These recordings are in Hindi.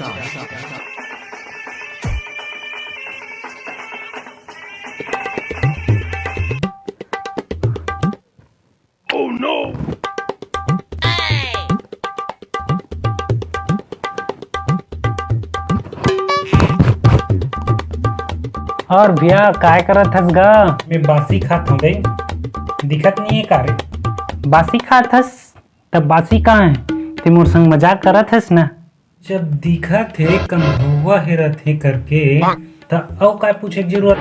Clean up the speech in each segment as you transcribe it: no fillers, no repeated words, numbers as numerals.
और भैया काय करत हस गा? मैं बासी खात हूँ बे, दिखत नहीं है कारे। बासी खात हस? तब बासी कहाँ है? ते मोर संग मजाक करत हस ना? जब दिखत है कन्हौवा हेरत है करके त औ काय पूछे के जरूरत।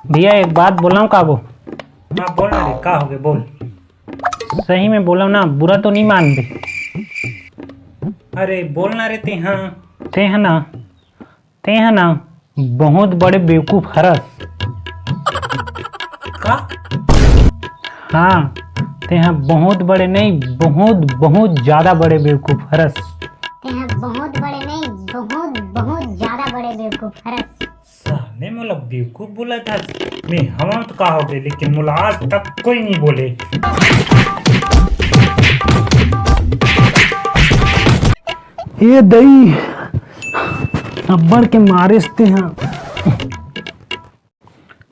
भैया एक बात बोलाऊं काबो? हाँ बोल ना रे, का हो गए बोल। सही में बोला ना, बुरा तो नहीं मान दे। अरे बोल ना रे ते। हाँ ते है ना बहुत बड़े बेवकूफ हरस। का? हाँ ते हैं बहुत बड़े नहीं, बहुत बहुत ज्यादा बड़े बेवकूफ हरस। ते हैं बहुत बड़े नहीं, बहुत बहुत ज्यादा बड़े बेवकूफ हरस। साले मोला बेवकूफ बोला था मैं। हम तो का हो गए, लेकिन मोला आज तक कोई नहीं बोले। ये दई अब्बड़ के मारिस ते हैं।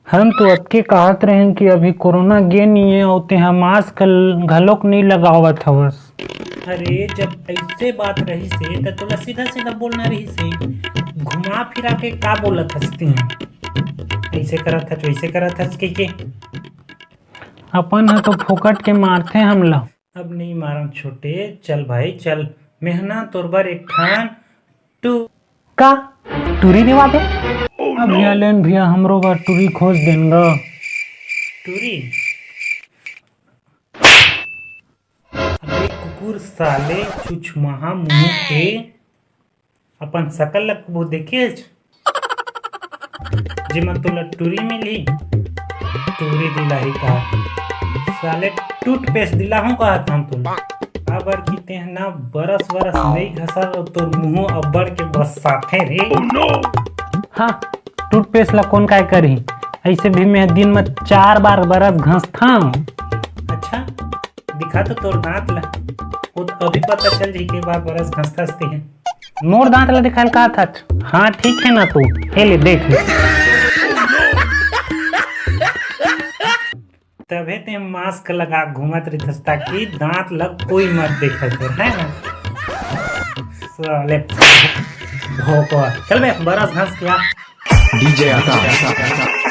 हम तो अतके कहत रहे कि अभी कोरोना गे नहीं है और ते हैं मास्क घलोक नहीं लगावत हवस। अरे जब ऐसे बात रही से तो तोला सीधा सीधा बोलना रही से, घुमा फिरा के का बोलत हंसती हैं। ऐसे करत हच वैसे करत हच के अपन है तो फोकट के मारते हमला। अब नहीं मारम छोटे, चल भाई चल। मेहना तोर बर एक ठान टू का टूरी दिवा दे? अब भैया लेन भैया हमरो बार टूरी खोज देंगा। टूरी। अबे कुकुर साले चुचमहा मुंह के अपन सकल लक वो देखे जेमा तोला टूरी मिली। टूरी दिलाही का साले टूथपेस्ट दिला हूँ कहा था हम तोला। अबर की ते ना बरस नहीं घसा तो मुंह अब्बड़ के बस साथे रे। हाँ टूथपेस्ट ला कौन काय करी? ऐसे भी मैं दिन में 4 बार बरस घसता हूँ। अच्छा दिखा तो तोर दांत ला, वो तो अभी पता चल जी के बार बरस घसता हंसते हैं। मोर दांत ला दिखाल का था? हाँ ठीक है ना तू हे ले देख ले। तबे ते मास्क लगा घूमत रही थस्ता कि दांत लग कोई मत देखा है ना। साले भोपा चल बे बरस घस के आ। DJ Attack.